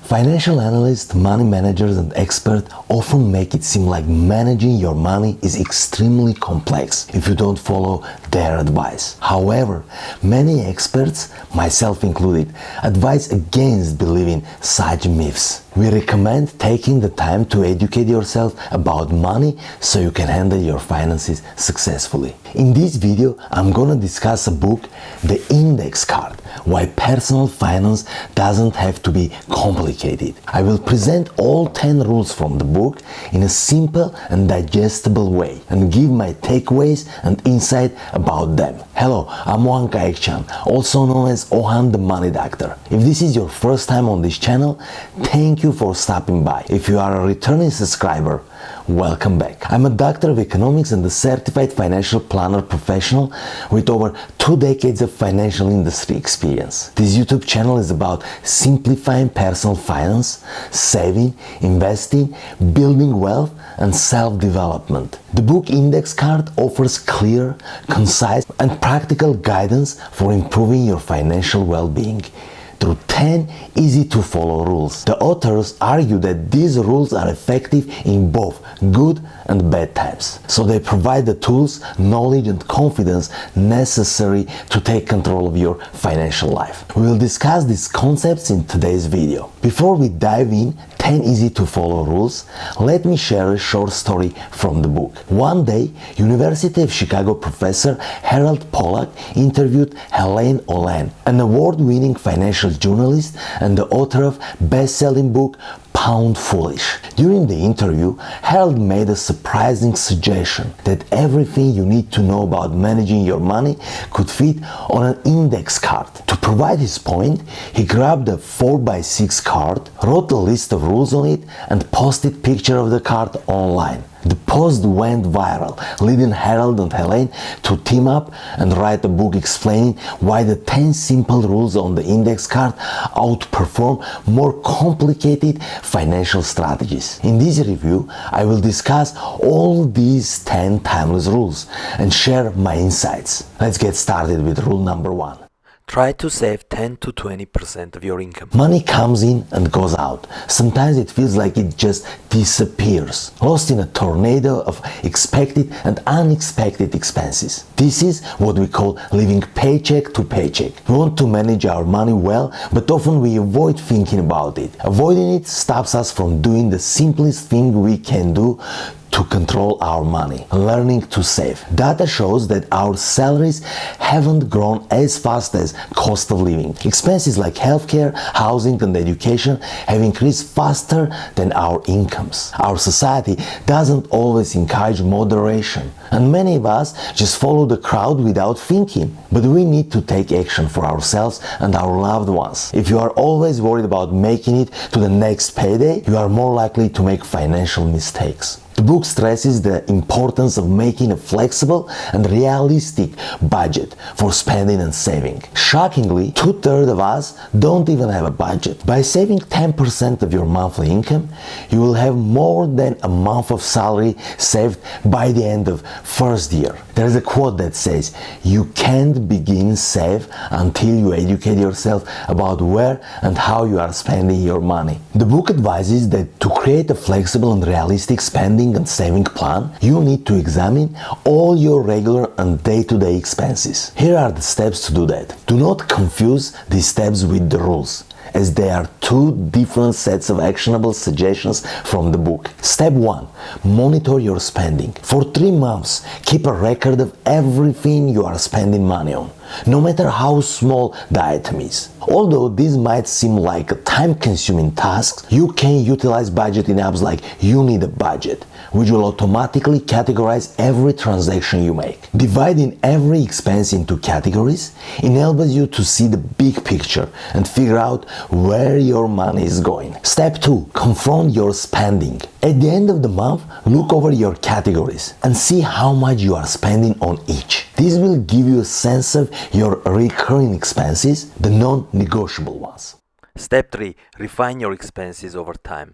Financial analysts, money managers, and experts often make it seem like managing your money is extremely complex if you don't follow their advice. However, many experts, myself included, advise against believing such myths. We recommend taking the time to educate yourself about money so you can handle your finances successfully. In this video, I'm gonna discuss a book, The Index Card, Why Personal Finance Doesn't Have to Be Complicated. I will present all 10 rules from the book in a simple and digestible way and give my takeaways and insight about them. Hello, I'm Ohanka Ekchan, also known as Ohan the Money Doctor. If this is your first time on this channel, thank you for stopping by. If you are a returning subscriber, welcome back. I'm a doctor of economics and a certified financial planner professional with over 2 decades of financial industry experience. This YouTube channel is about simplifying personal finance, saving, investing, building wealth, and self-development. The book Index Card offers clear, concise, and practical guidance for improving your financial well-being through 10 easy-to-follow rules. The authors argue that these rules are effective in both good and bad times. So they provide the tools, knowledge, and confidence necessary to take control of your financial life. We will discuss these concepts in today's video. Before we dive in, 10 easy-to-follow rules, let me share a short story from the book. One day, University of Chicago professor Harold Pollack interviewed Helene Olen, an award-winning financial journalist and the author of best-selling book Pound Foolish. During the interview, Harold made a surprising suggestion that everything you need to know about managing your money could fit on an index card. To provide his point, he grabbed a 4x6 card, wrote a list of rules on it, and posted picture of the card online. The post went viral, leading Harold and Helene to team up and write a book explaining why the 10 simple rules on the index card outperform more complicated financial strategies. In this review, I will discuss all these 10 timeless rules and share my insights. Let's get started with rule number 1. Try to save 10 to 20% of your income. Money comes in and goes out. Sometimes it feels like it just disappears, lost in a tornado of expected and unexpected expenses. This is what we call living paycheck to paycheck. We want to manage our money well, but often we avoid thinking about it. Avoiding it stops us from doing the simplest thing we can do to control our money, learning to save. Data shows that our salaries haven't grown as fast as cost of living. Expenses like healthcare, housing, and education have increased faster than our incomes. Our society doesn't always encourage moderation, and many of us just follow the crowd without thinking. But we need to take action for ourselves and our loved ones. If you are always worried about making it to the next payday, you are more likely to make financial mistakes. The book stresses the importance of making a flexible and realistic budget for spending and saving. Shockingly, 2/3 of us don't even have a budget. By saving 10% of your monthly income, you will have more than a month of salary saved by the end of first year. There is a quote that says, "You can't begin save until you educate yourself about where and how you are spending your money." The book advises that to create a flexible and realistic spending and saving plan, you need to examine all your regular and day-to-day expenses. Here are the steps to do that. Do not confuse these steps with the rules, as they are two different sets of actionable suggestions from the book. Step 1. Monitor your spending. For 3 months, keep a record of everything you are spending money on, no matter how small the item is. Although this might seem like a time-consuming task, you can utilize budgeting apps like You Need a Budget, which will automatically categorize every transaction you make. Dividing every expense into categories enables you to see the big picture and figure out where your money is going. Step 2. Confront your spending. At the end of the month, look over your categories and see how much you are spending on each. This will give you a sense of your recurring expenses, the non-negotiable ones. Step 3. Refine your expenses over time.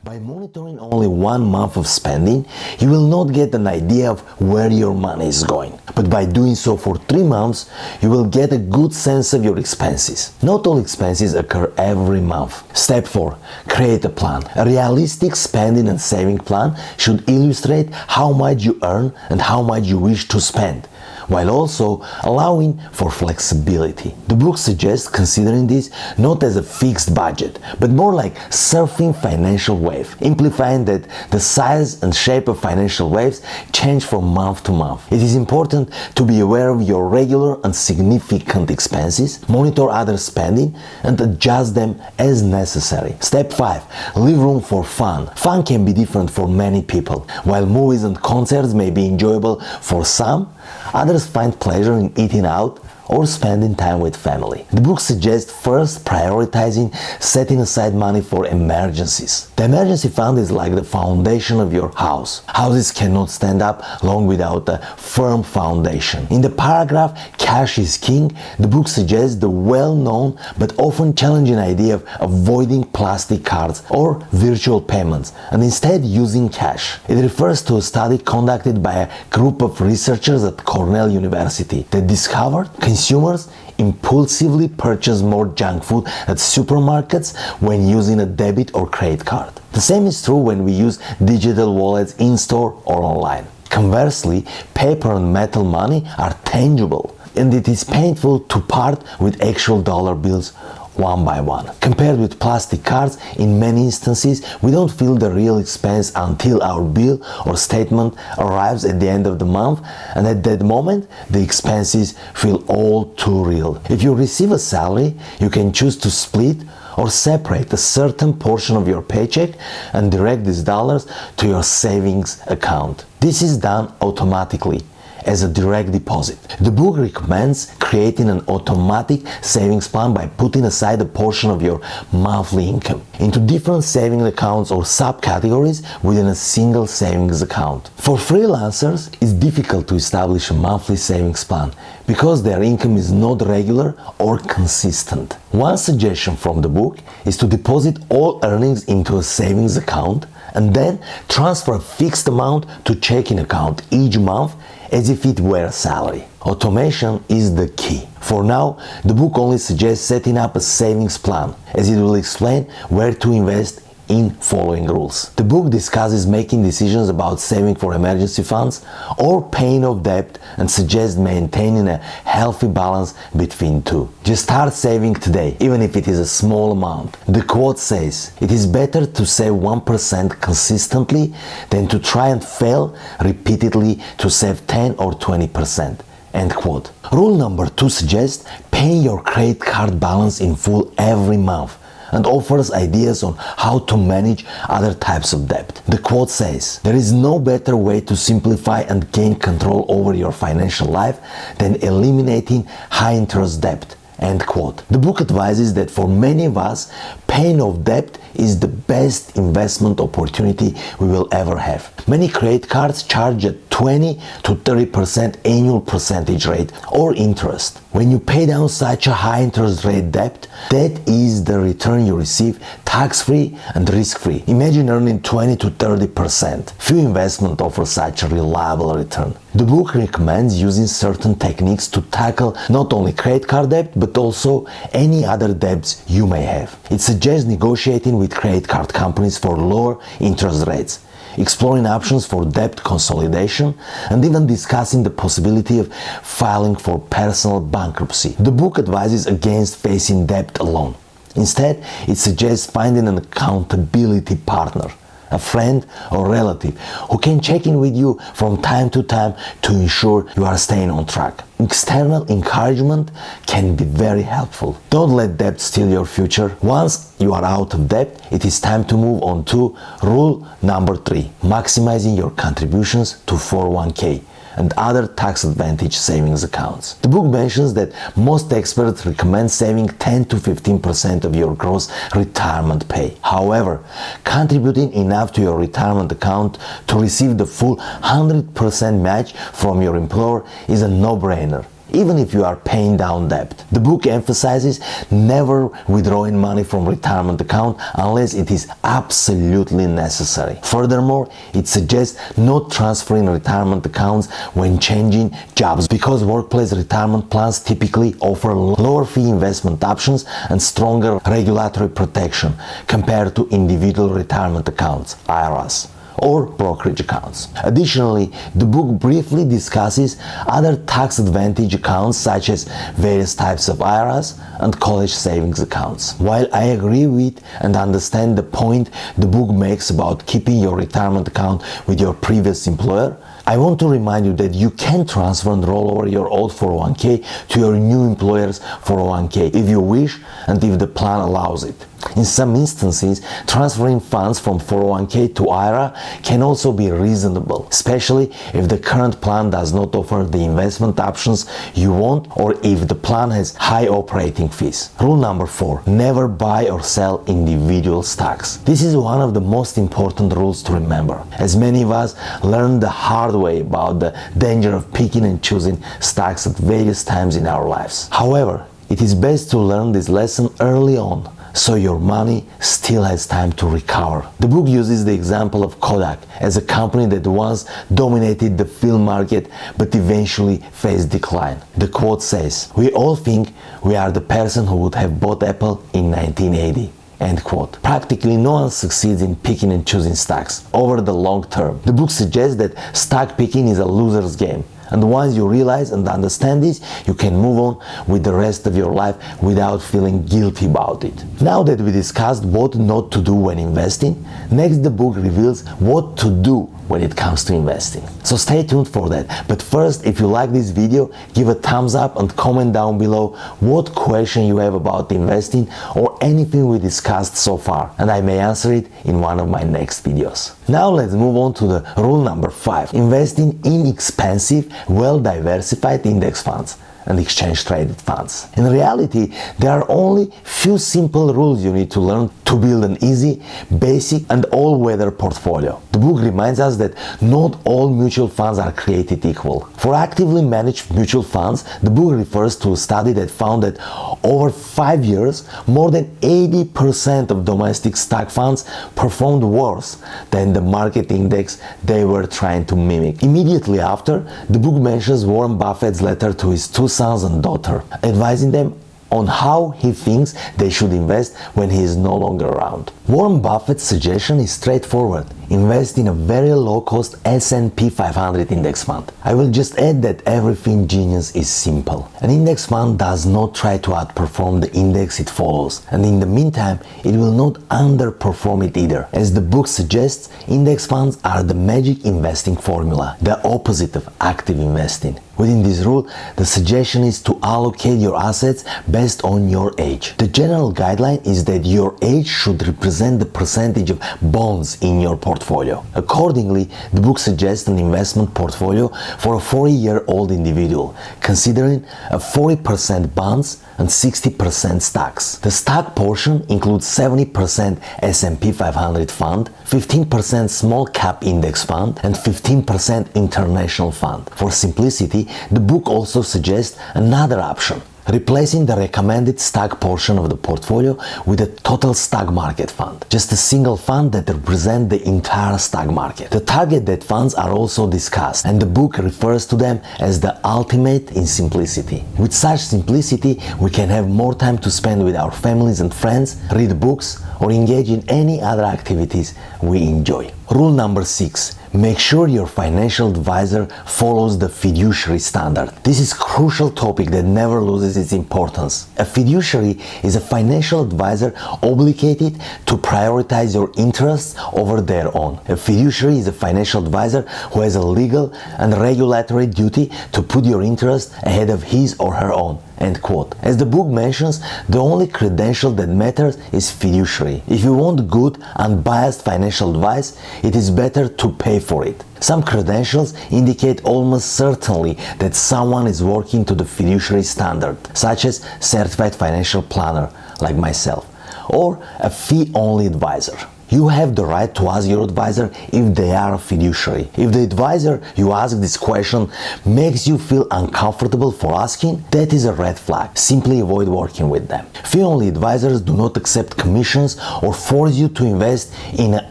By monitoring only 1 month of spending, you will not get an idea of where your money is going. But by doing so for 3 months, you will get a good sense of your expenses. Not all expenses occur every month. Step 4. Create a plan. A realistic spending and saving plan should illustrate how much you earn and how much you wish to spend, while also allowing for flexibility. The book suggests considering this not as a fixed budget, but more like surfing financial wave, implying that the size and shape of financial waves change from month to month. It is important to be aware of your regular and significant expenses, monitor other spending, and adjust them as necessary. Step 5. Leave room for fun. Fun can be different for many people. While movies and concerts may be enjoyable for some, others find pleasure in eating out or spending time with family. The book suggests first prioritizing setting aside money for emergencies. The emergency fund is like the foundation of your house. Houses cannot stand up long without a firm foundation. In the paragraph "Cash is King," the book suggests the well-known but often challenging idea of avoiding plastic cards or virtual payments and instead using cash. It refers to a study conducted by a group of researchers at Cornell University that discovered consumers impulsively purchase more junk food at supermarkets when using a debit or credit card. The same is true when we use digital wallets in-store or online. Conversely, paper and metal money are tangible, and it is painful to part with actual dollar bills one by one. Compared with plastic cards, in many instances, we don't feel the real expense until our bill or statement arrives at the end of the month, and at that moment, the expenses feel all too real. If you receive a salary, you can choose to split or separate a certain portion of your paycheck and direct these dollars to your savings account. This is done automatically as a direct deposit. The book recommends creating an automatic savings plan by putting aside a portion of your monthly income into different savings accounts or subcategories within a single savings account. For freelancers, it's difficult to establish a monthly savings plan because their income is not regular or consistent. One suggestion from the book is to deposit all earnings into a savings account and then transfer a fixed amount to checking account each month as if it were a salary. Automation is the key. For now, the book only suggests setting up a savings plan, as it will explain where to invest in following rules. The book discusses making decisions about saving for emergency funds or paying off debt and suggests maintaining a healthy balance between two. Just start saving today, even if it is a small amount. The quote says, "It is better to save 1% consistently than to try and fail repeatedly to save 10 or 20%. End quote. Rule number 2 suggests paying your credit card balance in full every month and offers ideas on how to manage other types of debt. The quote says, "There is no better way to simplify and gain control over your financial life than eliminating high-interest debt." End quote. The book advises that for many of us, paying off debt is the best investment opportunity we will ever have. Many credit cards charge a 20 to 30% annual percentage rate or interest. When you pay down such a high interest rate debt, that is the return you receive tax-free and risk-free. Imagine earning 20 to 30%. Few investments offer such a reliable return. The book recommends using certain techniques to tackle not only credit card debt but also any other debts you may have. It suggests negotiating with credit card companies for lower interest rates, exploring options for debt consolidation, and even discussing the possibility of filing for personal bankruptcy. The book advises against facing debt alone. Instead, it suggests finding an accountability partner, a friend or relative who can check in with you from time to time to ensure you are staying on track. External encouragement can be very helpful. Don't let debt steal your future. Once you are out of debt, it is time to move on to rule number 3, maximizing your contributions to 401k and other tax-advantaged savings accounts. The book mentions that most experts recommend saving 10 to 15% of your gross retirement pay. However, contributing enough to your retirement account to receive the full 100% match from your employer is a no-brainer. even if you are paying down debt. The book emphasizes never withdrawing money from retirement account unless it is absolutely necessary. Furthermore, it suggests not transferring retirement accounts when changing jobs because workplace retirement plans typically offer lower fee investment options and stronger regulatory protection compared to individual retirement accounts, IRAs, or brokerage accounts. Additionally, the book briefly discusses other tax advantage accounts such as various types of IRAs and college savings accounts. While I agree with and understand the point the book makes about keeping your retirement account with your previous employer, I want to remind you that you can transfer and roll over your old 401k to your new employer's 401k if you wish and if the plan allows it. In some instances, transferring funds from 401k to IRA can also be reasonable, especially if the current plan does not offer the investment options you want or if the plan has high operating fees. Rule number 4. Never buy or sell individual stocks. This is one of the most important rules to remember, as many of us learned the hard way about the danger of picking and choosing stocks at various times in our lives. However, it is best to learn this lesson early on, so your money still has time to recover. The book uses the example of Kodak as a company that once dominated the film market but eventually faced decline. The quote says, "We all think we are the person who would have bought Apple in 1980. End quote. Practically no one succeeds in picking and choosing stocks over the long term. The book suggests that stock picking is a loser's game. And once you realize and understand this, you can move on with the rest of your life without feeling guilty about it. Now that we discussed what not to do when investing, next the book reveals what to do when it comes to investing. So stay tuned for that. But first, if you like this video, give a thumbs up and comment down below what question you have about investing or anything we discussed so far, and I may answer it in one of my next videos. Now let's move on to the rule number 5. Investing in expensive, well-diversified index funds and exchange-traded funds. In reality, there are only few simple rules you need to learn to build an easy, basic, and all-weather portfolio. The book reminds us that not all mutual funds are created equal. For actively managed mutual funds, the book refers to a study that found that over 5 years, more than 80% of domestic stock funds performed worse than the market index they were trying to mimic. Immediately after, the book mentions Warren Buffett's letter to his two sons and daughter, advising them on how he thinks they should invest when he is no longer around. Warren Buffett's suggestion is straightforward. Invest in a very low-cost S&P 500 index fund. I will just add that everything genius is simple. An index fund does not try to outperform the index it follows, and in the meantime, it will not underperform it either. As the book suggests, index funds are the magic investing formula, the opposite of active investing. Within this rule, the suggestion is to allocate your assets based on your age. The general guideline is that your age should represent the percentage of bonds in your portfolio. Accordingly, the book suggests an investment portfolio for a 40-year-old individual, considering a 40% bonds and 60% stocks. The stock portion includes 70% S&P 500 fund, 15% small cap index fund, and 15% international fund. For simplicity, the book also suggests another option, replacing the recommended stock portion of the portfolio with a total stock market fund, just a single fund that represents the entire stock market. The target date funds are also discussed, and the book refers to them as the ultimate in simplicity. With such simplicity, we can have more time to spend with our families and friends, read books, or engage in any other activities we enjoy. Rule number 6. Make sure your financial advisor follows the fiduciary standard. This is a crucial topic that never loses its importance. A fiduciary is a financial advisor obligated to prioritize your interests over their own. A fiduciary is a financial advisor who has a legal and regulatory duty to put your interest ahead of his or her own. End quote. As the book mentions, the only credential that matters is fiduciary. If you want good, unbiased financial advice, it is better to pay for it. Some credentials indicate almost certainly that someone is working to the fiduciary standard, such as certified financial planner like myself, or a fee-only advisor. You have the right to ask your advisor if they are a fiduciary. If the advisor you ask this question makes you feel uncomfortable for asking, that is a red flag. Simply avoid working with them. Fee-only advisors do not accept commissions or force you to invest in an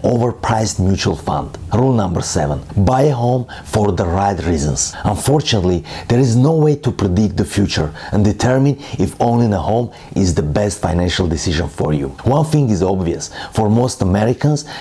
overpriced mutual fund. Rule number 7. Buy a home for the right reasons. Unfortunately, there is no way to predict the future and determine if owning a home is the best financial decision for you. One thing is obvious. For most Americans,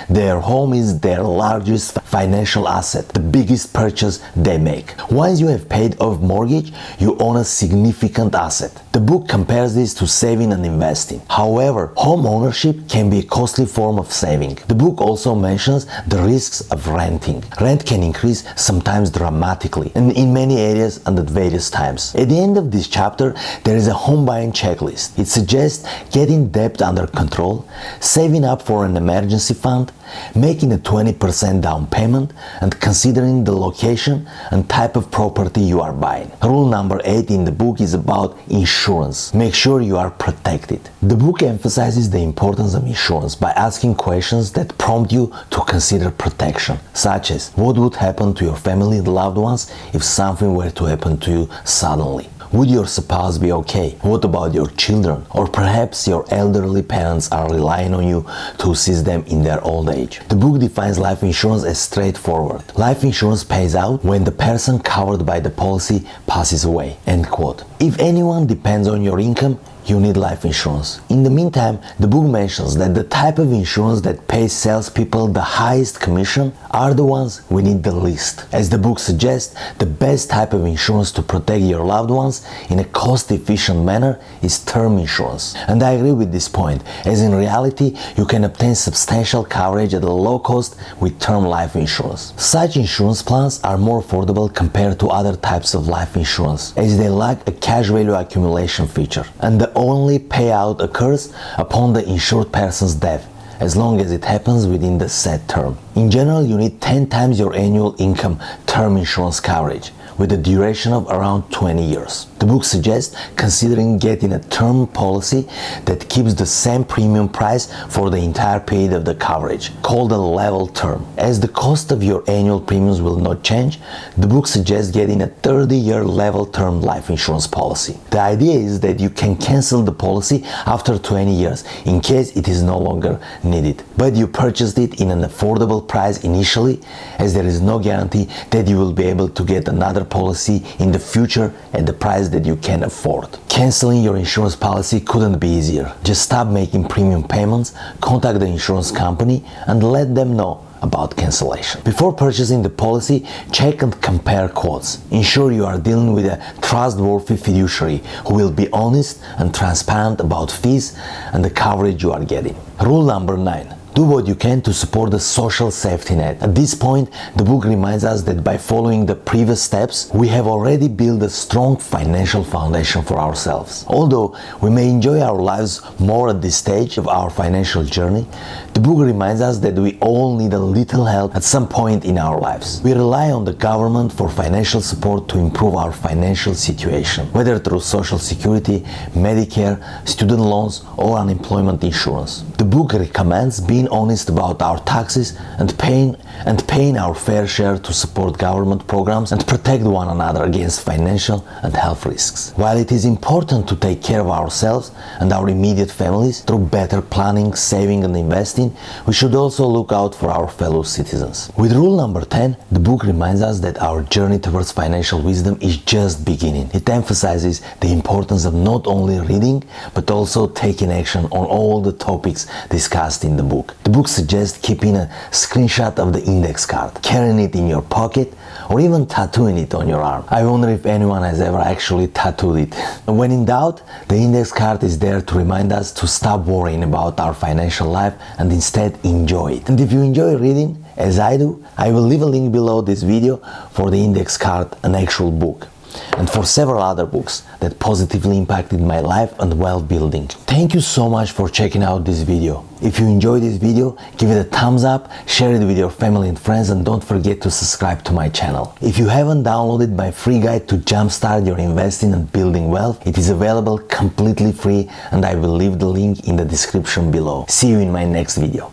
their home is their largest financial asset, the biggest purchase they make. Once you have paid off mortgage, you own a significant asset. The book compares this to saving and investing. However, home ownership can be a costly form of saving. The book also mentions the risks of renting. Rent can increase, sometimes dramatically, and in many areas and at various times. At the end of this chapter, there is a home buying checklist. It suggests getting debt under control, saving up for an emergency fund, making a 20% down payment, and considering the location and type of property you are buying. Rule number 8 in the book is about insurance. Make sure you are protected. The book emphasizes the importance of insurance by asking questions that prompt you to consider protection, such as what would happen to your family and loved ones if something were to happen to you suddenly? Would your spouse be okay? What about your children? Or perhaps your elderly parents are relying on you to assist them in their old age. The book defines life insurance as straightforward. Life insurance pays out when the person covered by the policy passes away. End quote. If anyone depends on your income, you need life insurance. In the meantime, the book mentions that the type of insurance that pays salespeople the highest commission are the ones we need the least. As the book suggests, the best type of insurance to protect your loved ones in a cost-efficient manner is term insurance. And I agree with this point, as in reality, you can obtain substantial coverage at a low cost with term life insurance. Such insurance plans are more affordable compared to other types of life insurance, as they lack a cash value accumulation feature, and the only payout occurs upon the insured person's death, as long as it happens within the set term. In general, you need 10 times your annual income term insurance coverage, with a duration of around 20 years. The book suggests considering getting a term policy that keeps the same premium price for the entire period of the coverage, called a level term. As the cost of your annual premiums will not change, the book suggests getting a 30-year level term life insurance policy. The idea is that you can cancel the policy after 20 years in case it is no longer needed, but you purchased it in an affordable price initially, as there is no guarantee that you will be able to get another policy in the future at the price that you can afford. Canceling your insurance policy couldn't be easier. Just stop making premium payments, contact the insurance company, and let them know about cancellation. Before purchasing the policy, check and compare quotes. Ensure you are dealing with a trustworthy fiduciary who will be honest and transparent about fees and the coverage you are getting. Rule number 9. Do what you can to support the social safety net. At this point, the book reminds us that by following the previous steps, we have already built a strong financial foundation for ourselves. Although we may enjoy our lives more at this stage of our financial journey, the book reminds us that we all need a little help at some point in our lives. We rely on the government for financial support to improve our financial situation, whether through Social Security, Medicare, student loans, or unemployment insurance. The book recommends being honest about our taxes and paying our fair share to support government programs and protect one another against financial and health risks. While it is important to take care of ourselves and our immediate families through better planning, saving, and investing, we should also look out for our fellow citizens. With rule number 10, the book reminds us that our journey towards financial wisdom is just beginning. It emphasizes the importance of not only reading, but also taking action on all the topics discussed in the book. The book suggests keeping a screenshot of the index card, carrying it in your pocket, or even tattooing it on your arm. I wonder if anyone has ever actually tattooed it. And when in doubt, the index card is there to remind us to stop worrying about our financial life and instead enjoy it. And if you enjoy reading, as I do, I will leave a link below this video for the index card, an actual book, and for several other books that positively impacted my life and wealth building. Thank you so much for checking out this video. If you enjoyed this video, give it a thumbs up, share it with your family and friends, and don't forget to subscribe to my channel. If you haven't downloaded my free guide to jumpstart your investing and building wealth, it is available completely free, and I will leave the link in the description below. See you in my next video.